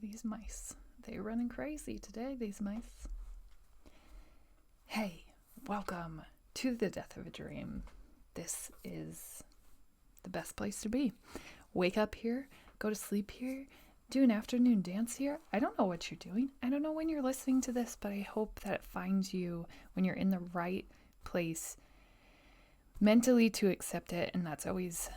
these mice. They're running crazy today, these mice. Hey, welcome to the Death of a Dream. This is the best place to be. Wake up here, go to sleep here, do an afternoon dance here. I don't know what you're doing. I don't know when you're listening to this, but I hope that it finds you when you're in the right place mentally to accept it. And that's always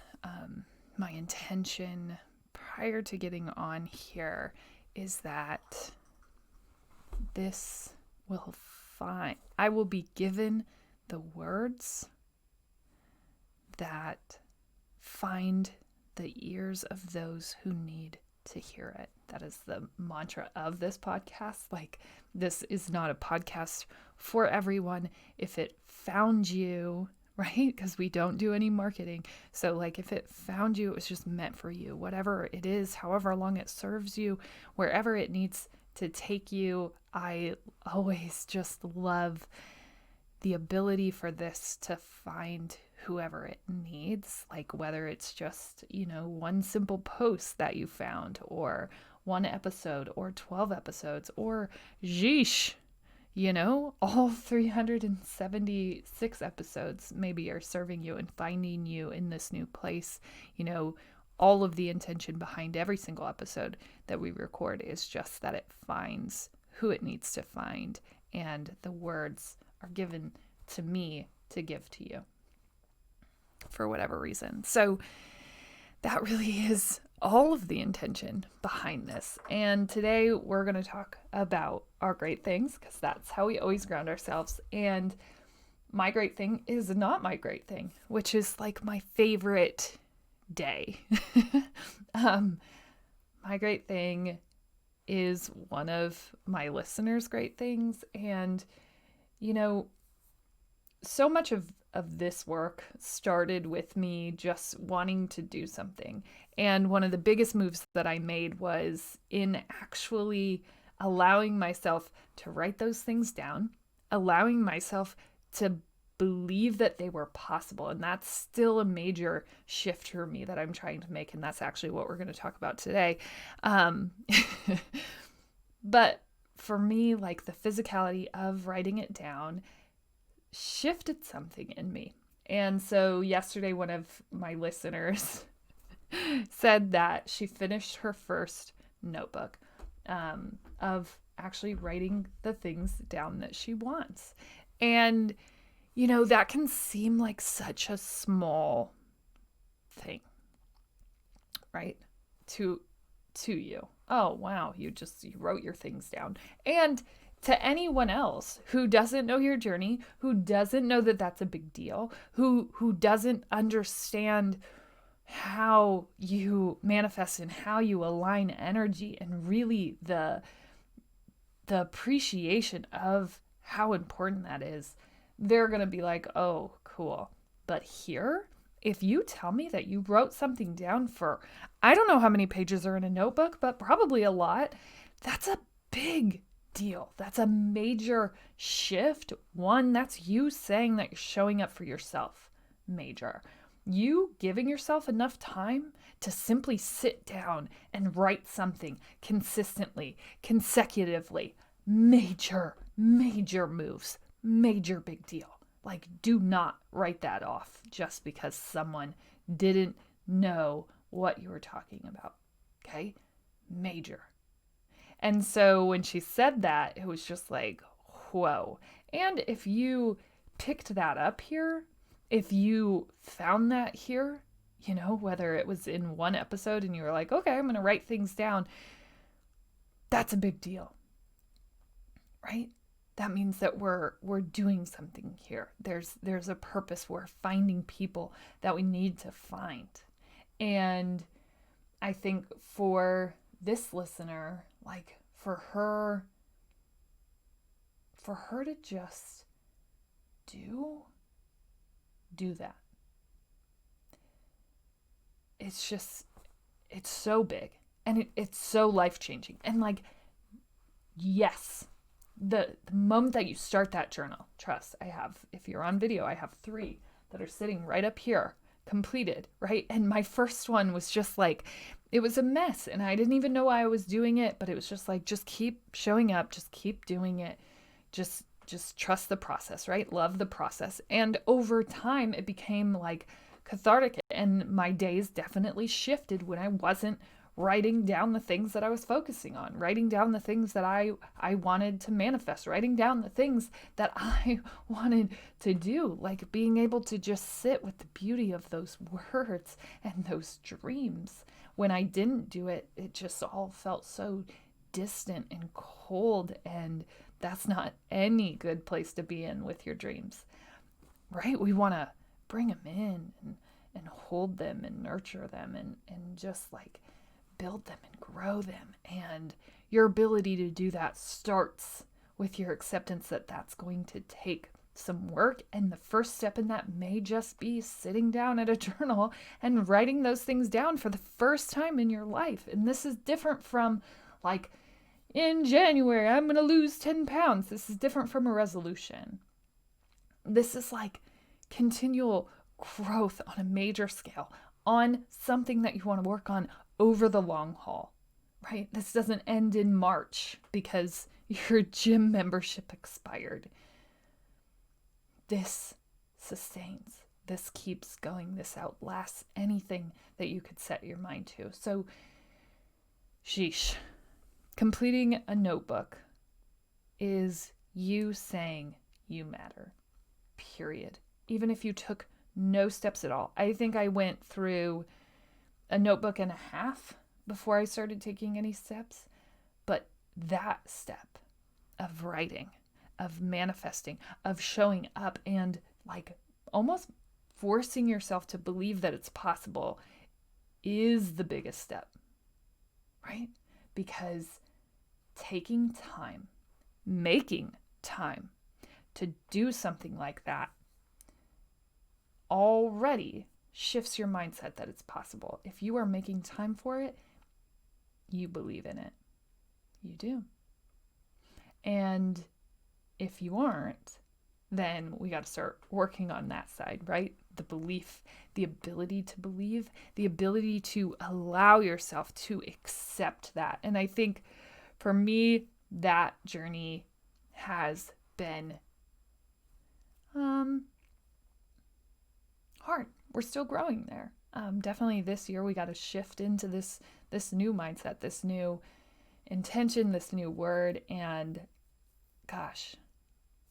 my intention prior to getting on here, is that this will find, I will be given the words that find the ears of those who need to hear it. That is the mantra of this podcast. Like, this is not a podcast for everyone. If it found you, right? Because we don't do any marketing. So like, if it found you, it was just meant for you, whatever it is, however long it serves you, wherever it needs to take you. I always just love the ability for this to find whoever it needs, like whether it's just, one simple post that you found, or one episode, or 12 episodes, or yeesh, all 376 episodes maybe are serving you and finding you in this new place. All of the intention behind every single episode that we record is just that it finds who it needs to find, and the words are given to me to give to you for whatever reason. So that really is all of the intention behind this. And today we're going to talk about our great things, because that's how we always ground ourselves. And my great thing is not my great thing, which is like my favorite day. My great thing is one of my listeners' great things. And, so much of this work started with me just wanting to do something. And one of the biggest moves that I made was in actually allowing myself to write those things down, allowing myself to believe that they were possible. And that's still a major shift for me that I'm trying to make. And that's actually what we're going to talk about today. But for me, like, the physicality of writing it down shifted something in me. And so yesterday, one of my listeners said that she finished her first notebook of actually writing the things down that she wants. And, that can seem like such a small thing, right? To you. Oh, wow, you wrote your things down. And to anyone else who doesn't know your journey, who doesn't know that that's a big deal, who doesn't understand how you manifest and how you align energy, and really the appreciation of how important that is, they're going to be like, oh, cool. But here, if you tell me that you wrote something down for, I don't know how many pages are in a notebook, but probably a lot, that's a big deal. That's a major shift. One, that's you saying that you're showing up for yourself. Major. You giving yourself enough time to simply sit down and write something consistently, consecutively. Major moves. Major big deal. Like, do not write that off just because someone didn't know what you were talking about. Okay? Major. And so when she said that, it was just like, whoa. And if you picked that up here, if you found that here, whether it was in one episode and you were like, okay, I'm going to write things down, that's a big deal, right? That means that we're doing something here. There's a purpose. We're finding people that we need to find. And I think for this listener, like, for her to just do that. It's so big, and it's so life-changing. And like, yes, the moment that you start that journal, trust, if you're on video, I have 3 that are sitting right up here, completed, right? And my first one was just like, it was a mess, and I didn't even know why I was doing it, but it was just like, just keep showing up, just keep doing it. Just trust the process, right? Love the process. And over time it became like cathartic, and my days definitely shifted when I wasn't writing down the things that I was focusing on, writing down the things that I wanted to manifest, writing down the things that I wanted to do, like being able to just sit with the beauty of those words and those dreams. When I didn't do it, it just all felt so distant and cold, and that's not any good place to be in with your dreams, right? We want to bring them in and hold them and nurture them and just like build them and grow them. And your ability to do that starts with your acceptance that that's going to take some work. And the first step in that may just be sitting down at a journal and writing those things down for the first time in your life. And this is different from like, in January, I'm going to lose 10 pounds. This is different from a resolution. This is like continual growth on a major scale, on something that you want to work on over the long haul, right? This doesn't end in March because your gym membership expired. This sustains. This keeps going. This outlasts anything that you could set your mind to. So, sheesh. Completing a notebook is you saying you matter, period. Even if you took no steps at all. I think I went through a notebook and a half before I started taking any steps. But that step of writing, of manifesting, of showing up and like almost forcing yourself to believe that it's possible is the biggest step, right? Because taking time, making time to do something like that already shifts your mindset that it's possible. If you are making time for it, you believe in it. You do. And if you aren't, then we got to start working on that side, right? The belief, the ability to believe, the ability to allow yourself to accept that. And I think for me, that journey has been hard. We're still growing there. Definitely this year we got to shift into this new mindset, this new intention, this new word. And gosh,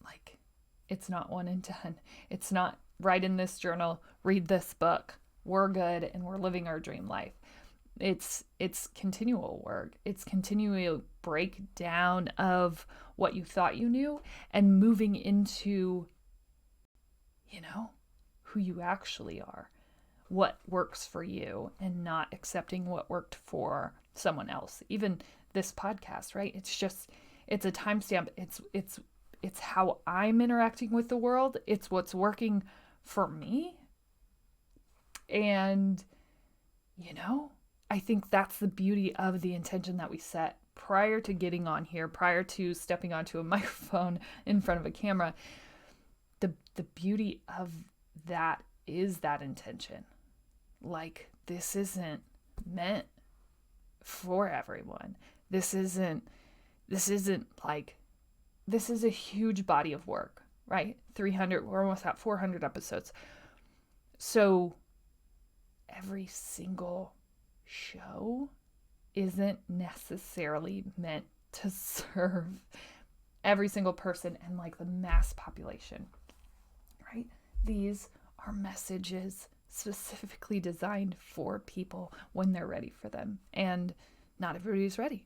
like it's not one and done. It's not write in this journal, read this book, we're good and we're living our dream life. It's continual work. It's continual breakdown of what you thought you knew and moving into, who you actually are, what works for you, and not accepting what worked for someone else. Even this podcast, right? It's a timestamp. It's how I'm interacting with the world. It's what's working for me. And, I think that's the beauty of the intention that we set prior to getting on here, prior to stepping onto a microphone in front of a camera. The beauty of that is that intention. Like, this isn't meant for everyone. This is a huge body of work, right? 300, we're almost at 400 episodes. So every single show isn't necessarily meant to serve every single person and like the mass population, right? These are messages specifically designed for people when they're ready for them. And not everybody's ready.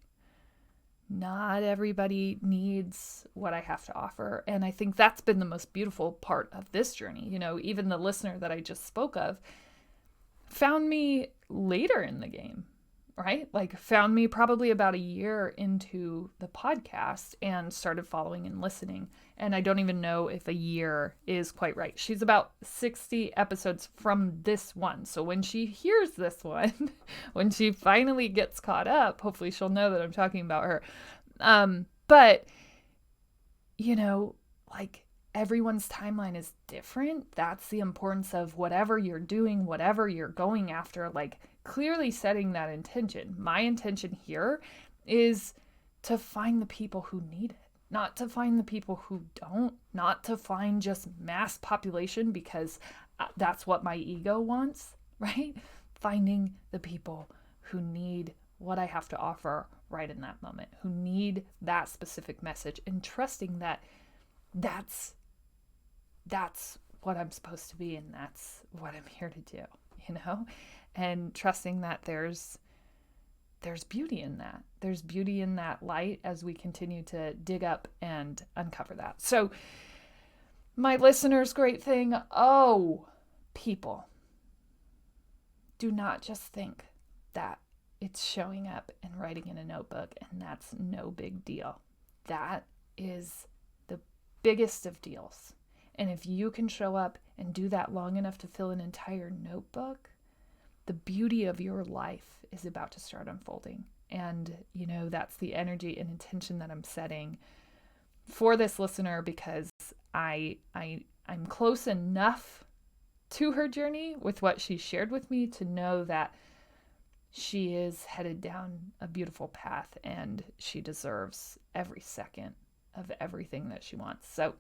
Not everybody needs what I have to offer. And I think that's been the most beautiful part of this journey. Even the listener that I just spoke of found me later in the game, right? Like found me probably about a year into the podcast and started following and listening. And I don't even know if a year is quite right. She's about 60 episodes from this one. So when she hears this one, when she finally gets caught up, hopefully she'll know that I'm talking about her. But, like everyone's timeline is different. That's the importance of whatever you're doing, whatever you're going after, like clearly setting that intention. My intention here is to find the people who need it, not to find the people who don't, not to find just mass population because that's what my ego wants, right? Finding the people who need what I have to offer right in that moment, who need that specific message, and trusting that that's what I'm supposed to be and that's what I'm here to do, and trusting that there's beauty in that. There's beauty in that light as we continue to dig up and uncover that. So my listeners, great thing. Oh, people, do not just think that it's showing up and writing in a notebook and that's no big deal. That is the biggest of deals. And if you can show up and do that long enough to fill an entire notebook, the beauty of your life is about to start unfolding. And, that's the energy and intention that I'm setting for this listener, because I'm close enough to her journey with what she shared with me to know that she is headed down a beautiful path and she deserves every second of everything that she wants. So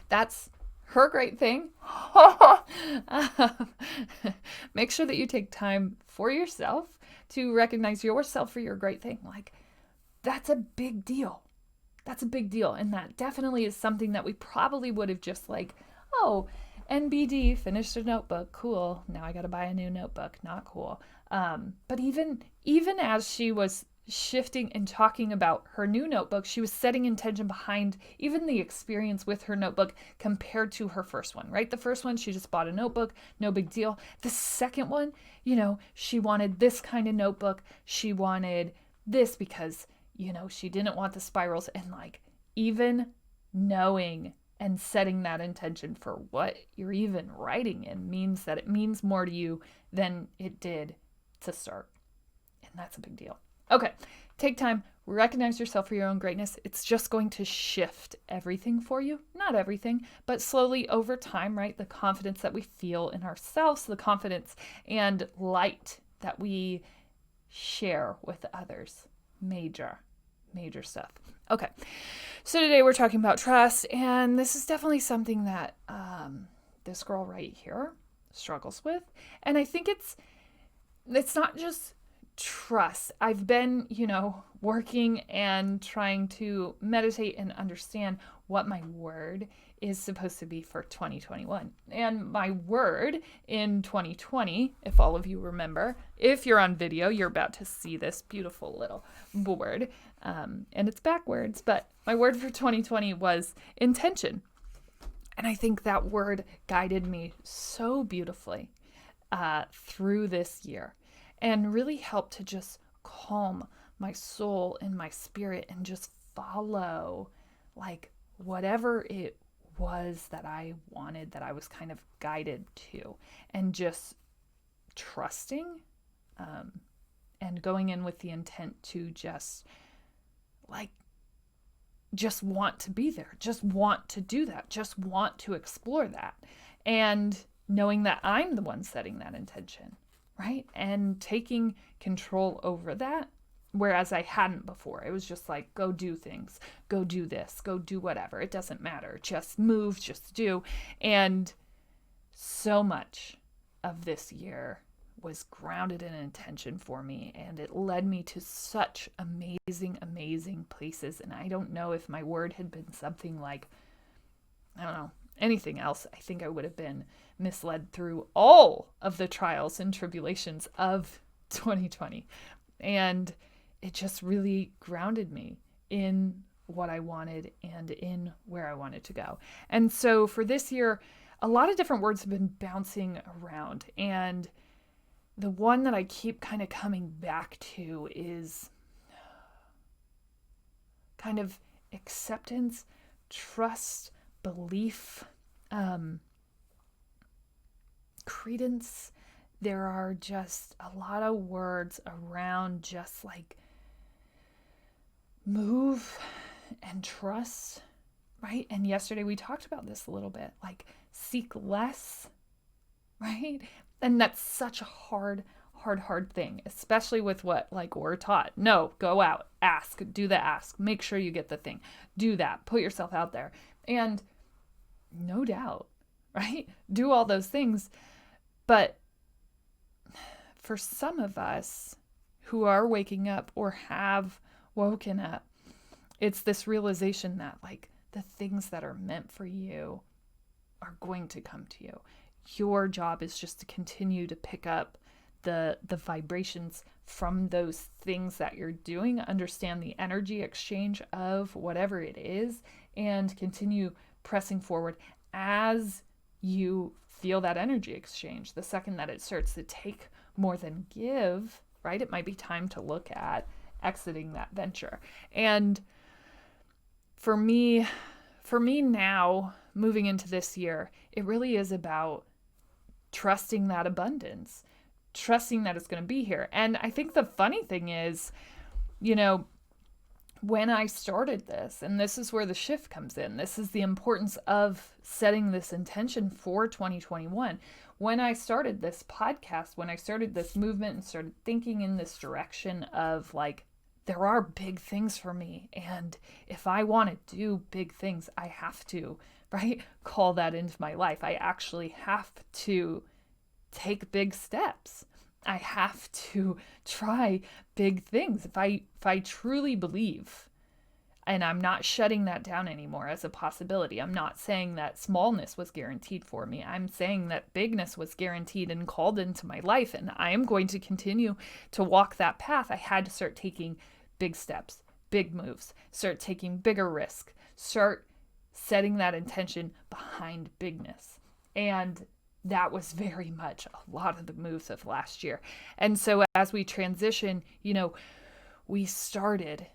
that's her great thing. Make sure that you take time for yourself to recognize yourself for your great thing. Like, that's a big deal. That's a big deal. And that definitely is something that we probably would have just like, oh, NBD, finished a notebook. Cool. Now I got to buy a new notebook. Not cool. But even as she was shifting and talking about her new notebook, she was setting intention behind even the experience with her notebook compared to her first one, right? The first one, she just bought a notebook, no big deal. The second one, she wanted this kind of notebook. She wanted this because, she didn't want the spirals. And like, even knowing and setting that intention for what you're even writing in means that it means more to you than it did to start. And that's a big deal. Okay, take time, recognize yourself for your own greatness. It's just going to shift everything for you. Not everything, but slowly over time, right? The confidence that we feel in ourselves, the confidence and light that we share with others. Major stuff. Okay, so today we're talking about trust, and this is definitely something that this girl right here struggles with. And I think it's not just trust. I've been, working and trying to meditate and understand what my word is supposed to be for 2021. And my word in 2020, if all of you remember, if you're on video, you're about to see this beautiful little board. And it's backwards, but my word for 2020 was intention. And I think that word guided me so beautifully through this year, and really helped to just calm my soul and my spirit and just follow like whatever it was that I wanted, that I was kind of guided to, and just trusting and going in with the intent to just want to be there, just want to do that, just want to explore that, and knowing that I'm the one setting that intention. Right? And taking control over that, whereas I hadn't before. It was just like, go do things, go do this, go do whatever. It doesn't matter. Just move, just do. And so much of this year was grounded in intention for me, and it led me to such amazing places. And I don't know if my word had been something like, I don't know, anything else, I think I would have been misled through all of the trials and tribulations of 2020. And it just really grounded me in what I wanted and in where I wanted to go. And so for this year, a lot of different words have been bouncing around. And the one that I keep kind of coming back to is kind of acceptance, trust, belief, credence. There are just a lot of words around just like move and trust, right? And yesterday we talked about this a little bit, like seek less, right? And that's such a hard thing, especially with what like we're taught. No, go out, ask, do the ask, make sure you get the thing, do that, put yourself out there. And no doubt, right? Do all those things. But for some of us who are waking up or have woken up, it's this realization that like the things that are meant for you are going to come to you. Your job is just to continue to pick up the vibrations from those things that you're doing, understand the energy exchange of whatever it is, and continue pressing forward as you feel that energy exchange. The second that it starts to take more than give, right, it might be time to look at exiting that venture. And for me now, moving into this year, it really is about trusting that abundance, trusting that it's going to be here. And I think the funny thing is, you know, when I started this, and this is where the shift comes in, this is the importance of setting this intention for 2021. When I started this podcast, when I started this movement and started thinking in this direction of like, there are big things for me. And if I want to do big things, I have to, right, call that into my life. I actually have to take big steps. I have to try big things. If I truly believe, and I'm not shutting that down anymore as a possibility. I'm not saying that smallness was guaranteed for me. I'm saying that bigness was guaranteed and called into my life, and I am going to continue to walk that path. I had to start taking big steps, big moves, start taking bigger risk, start setting that intention behind bigness. And that was very much a lot of the moves of last year. And so as we transition, you know, we started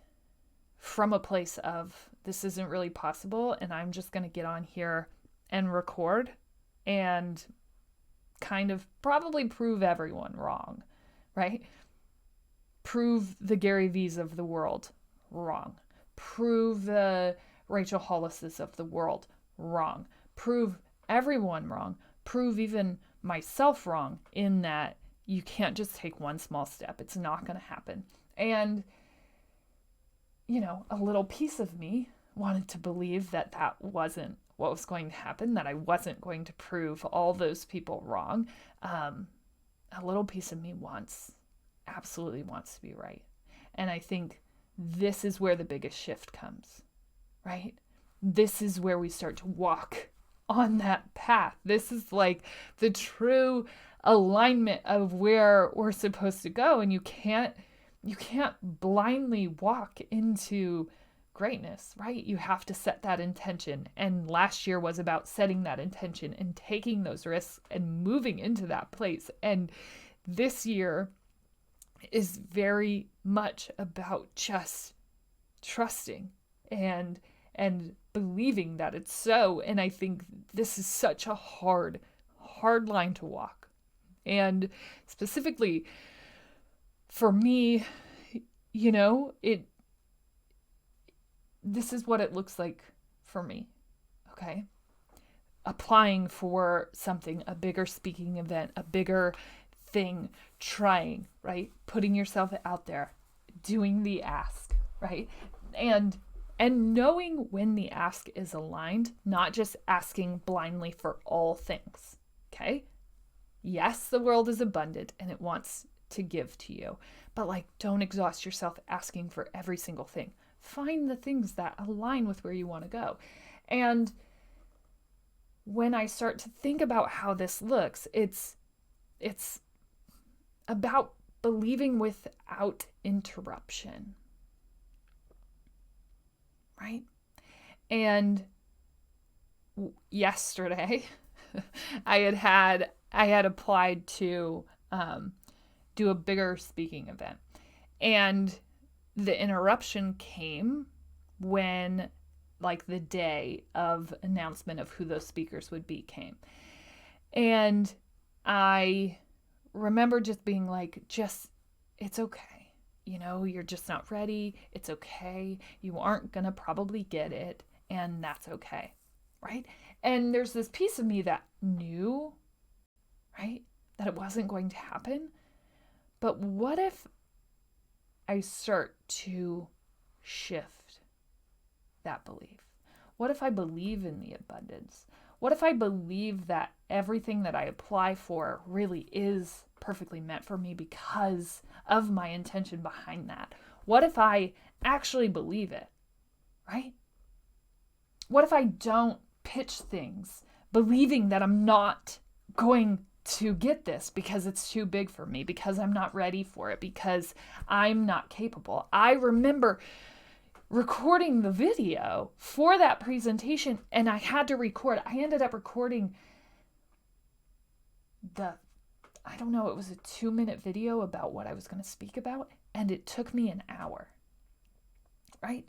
from a place of this isn't really possible, and I'm just going to get on here and record and kind of probably prove everyone wrong, right? Prove the Gary V's of the world wrong. Prove the Rachel Hollises of the world wrong. Prove everyone wrong. Prove even myself wrong in that you can't just take one small step. It's not going to happen. And, you know, a little piece of me wanted to believe that that wasn't what was going to happen, that I wasn't going to prove all those people wrong. A little piece of me absolutely wants to be right. And I think this is where the biggest shift comes, right? This is where we start to walk on that path. This is like the true alignment of where we're supposed to go. And you can't blindly walk into greatness, right? You have to set that intention. And last year was about setting that intention and taking those risks and moving into that place. And this year is very much about just trusting and believing that it's so. And I think this is such a hard line to walk. And specifically for me, you know, this is what it looks like for me. Okay. Applying for something, a bigger speaking event, a bigger thing, trying, right? Putting yourself out there, doing the ask, right? And knowing when the ask is aligned, not just asking blindly for all things. Okay? Yes, the world is abundant and it wants to give to you, but like, don't exhaust yourself asking for every single thing. Find the things that align with where you want to go. And when I start to think about how this looks, it's about believing without interruption, right? And yesterday I had applied to do a bigger speaking event, and the interruption came when like the day of announcement of who those speakers would be came. And I remember just being like, it's okay. You know, you're just not ready. It's okay. You aren't going to probably get it. and that's okay, right? And there's this piece of me that knew, right, that it wasn't going to happen. But what if I start to shift that belief? What if I believe in the abundance? What if I believe that everything that I apply for really is perfectly meant for me because of my intention behind that? What if I actually believe it, right? What if I don't pitch things believing that I'm not going to get this because it's too big for me, because I'm not ready for it, because I'm not capable? I remember recording the video for that presentation, and I had to record. I ended up recording I don't know, it was a 2-minute video about what I was going to speak about, and it took me an hour, right?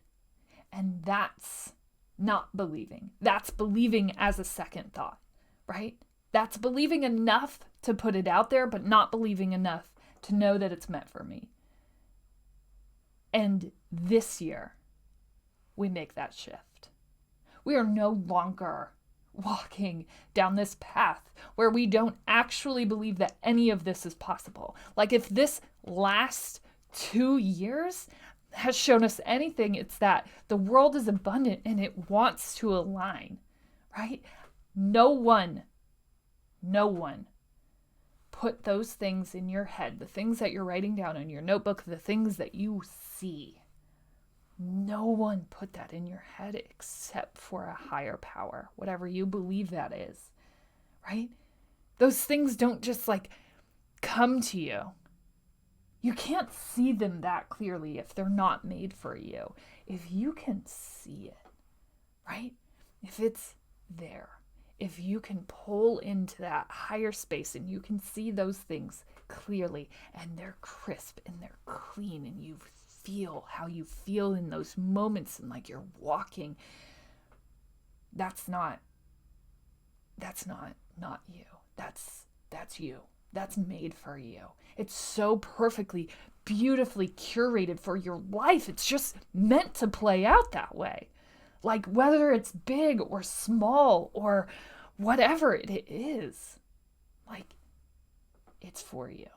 And that's not believing. That's believing as a second thought, right? That's believing enough to put it out there, but not believing enough to know that it's meant for me. And this year, we make that shift. We are no longer walking down this path where we don't actually believe that any of this is possible. Like, if this last 2 years has shown us anything, it's that the world is abundant and it wants to align, right? No one put those things in your head, the things that you're writing down in your notebook, the things that you see. No one put that in your head except for a higher power, whatever you believe that is, right? Those things don't just like come to you. You can't see them that clearly if they're not made for you. If you can see it, right? If it's there, if you can pull into that higher space and you can see those things clearly and they're crisp and they're clean and you feel how you feel in those moments and like you're walking, that's not you. That's you. That's made for you. It's so perfectly, beautifully curated for your life. It's just meant to play out that way. Like, whether it's big or small or whatever it is, like, it's for you.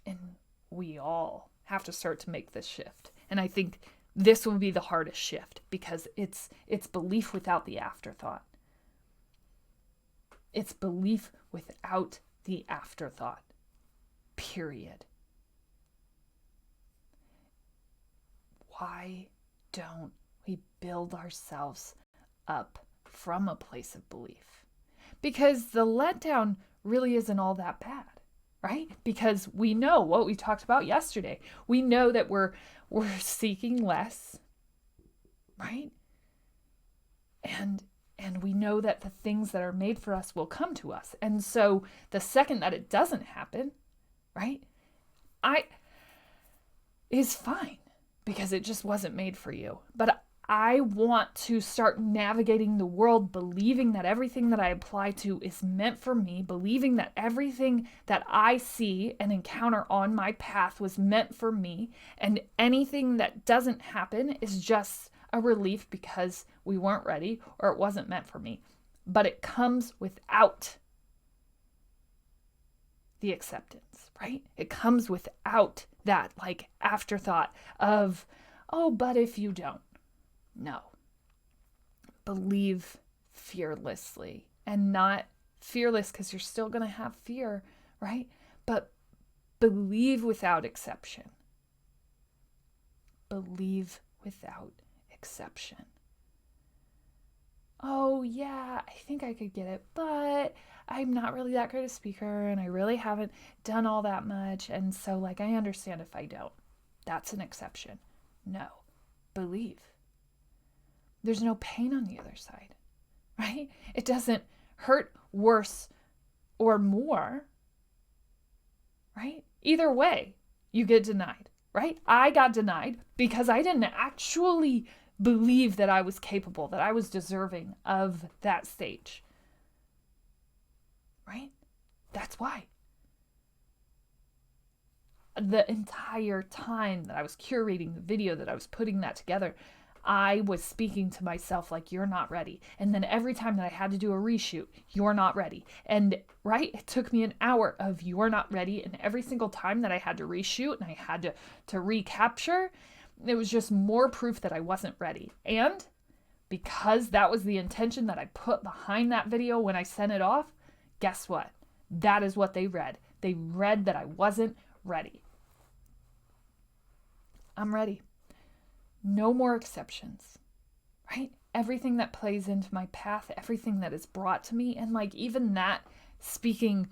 And we all have to start to make this shift. And I think this will be the hardest shift because it's belief without the afterthought. It's belief without the afterthought. Period. Why don't we build ourselves up from a place of belief? Because the letdown really isn't all that bad, right? Because we know what we talked about yesterday. We know that we're seeking less, right? And we know that the things that are made for us will come to us. And so the second that it doesn't happen, right, is fine because it just wasn't made for you. But I want to start navigating the world believing that everything that I apply to is meant for me, believing that everything that I see and encounter on my path was meant for me, and anything that doesn't happen is just a relief because we weren't ready or it wasn't meant for me. But it comes without the acceptance, right? It comes without that like afterthought of, oh, but if you don't. No. Believe fearlessly, and not fearless because you're still going to have fear, right? But believe without exception. Believe without exception. Oh yeah, I think I could get it, but I'm not really that great a speaker and I really haven't done all that much, and so like I understand if I don't. That's an exception. No. Believe. There's no pain on the other side, right? It doesn't hurt worse or more, right? Either way, you get denied, right? I got denied because I didn't actually believe that I was capable, that I was deserving of that stage, right? That's why. The entire time that I was curating the video, that I was putting that together, I was speaking to myself like, you're not ready. And then every time that I had to do a reshoot, you're not ready. And right, it took me an hour of you're not ready. And every single time that I had to reshoot and I had to recapture, it was just more proof that I wasn't ready. And because that was the intention that I put behind that video when I sent it off, guess what? That is what they read. They read that I wasn't ready. I'm ready. No more exceptions, right? Everything that plays into my path, everything that is brought to me, and like even that speaking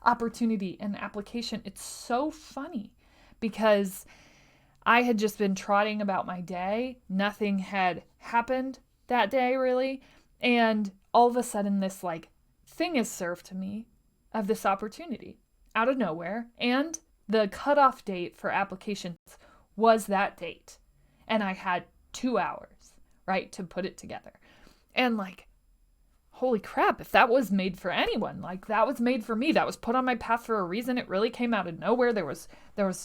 opportunity and application, it's so funny because I had just been trotting about my day. Nothing had happened that day really. And all of a sudden this like thing is served to me of this opportunity out of nowhere. And the cutoff date for applications was that date. And I had 2 hours, right, to put it together. And like, holy crap, if that was made for anyone, like that was made for me. That was put on my path for a reason. It really came out of nowhere. There was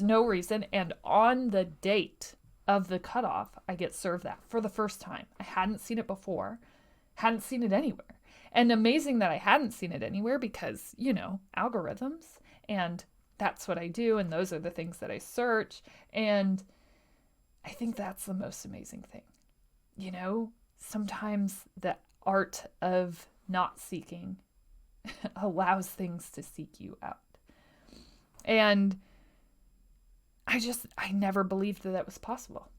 no reason. And on the date of the cutoff, I get served that for the first time. I hadn't seen it before, hadn't seen it anywhere. And amazing that I hadn't seen it anywhere because, algorithms, and that's what I do, and those are the things that I search. And I think that's the most amazing thing. Sometimes the art of not seeking allows things to seek you out. And I never believed that was possible.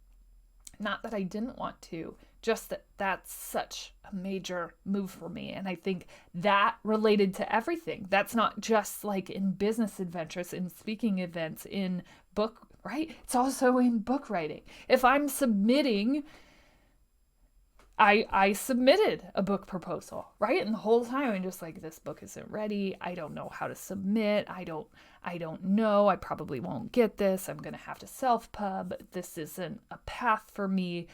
Not that I didn't want to, just that that's such a major move for me. And I think that related to everything. That's not just like in business adventures, in speaking events, in book, right? It's also in book writing. If I'm submitting, I submitted a book proposal, right? And the whole time I'm just like, this book isn't ready. I don't know how to submit. I don't know. I probably won't get this. I'm going to have to self-pub. This isn't a path for me,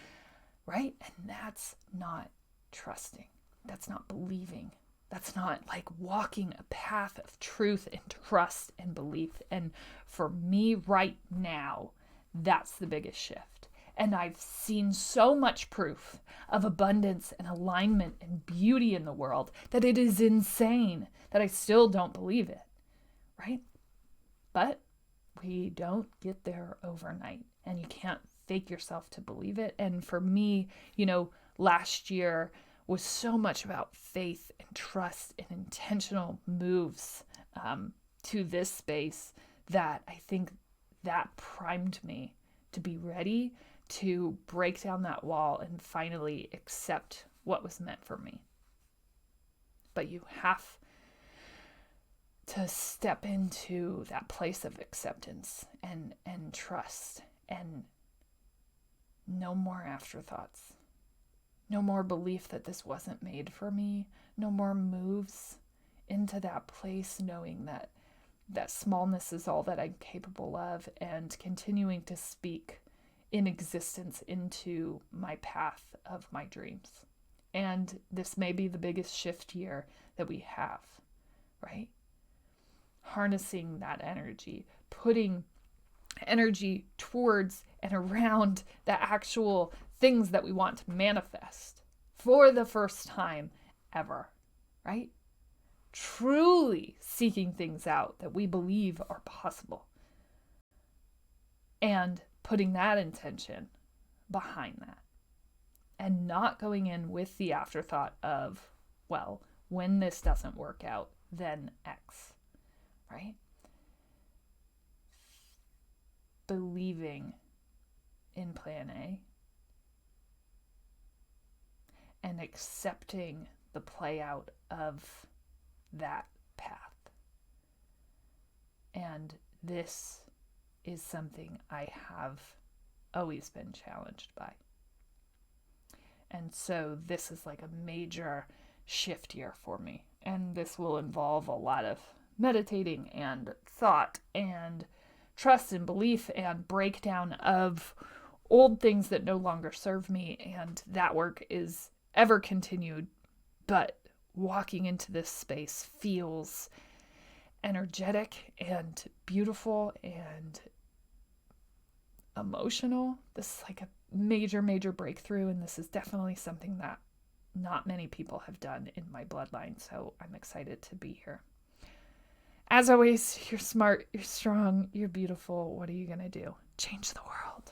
right? And that's not trusting. That's not believing. That's not like walking a path of truth and trust and belief. And for me right now, that's the biggest shift. And I've seen so much proof of abundance and alignment and beauty in the world that it is insane that I still don't believe it, right? But we don't get there overnight, and you can't fake yourself to believe it. And for me, last year was so much about faith and trust and intentional moves to this space that I think that primed me to be ready to break down that wall and finally accept what was meant for me. But you have to step into that place of acceptance and trust, and no more afterthoughts. No more belief that this wasn't made for me. No more moves into that place knowing that smallness is all that I'm capable of, and continuing to speak in existence into my path of my dreams. And this may be the biggest shift year that we have, right? Harnessing that energy, putting energy towards and around the actual things that we want to manifest for the first time ever, right? Truly seeking things out that we believe are possible. And putting that intention behind that. And not going in with the afterthought of, well, when this doesn't work out, then X, right? Believing in plan A and accepting the play out of that path. And this is something I have always been challenged by. And so this is like a major shift year for me. And this will involve a lot of meditating and thought and trust and belief and breakdown of old things that no longer serve me. And that work is ever continued. But walking into this space feels energetic and beautiful and emotional. This is like a major, major breakthrough. And this is definitely something that not many people have done in my bloodline. So I'm excited to be here. As always, you're smart, you're strong, you're beautiful. What are you going to do? Change the world.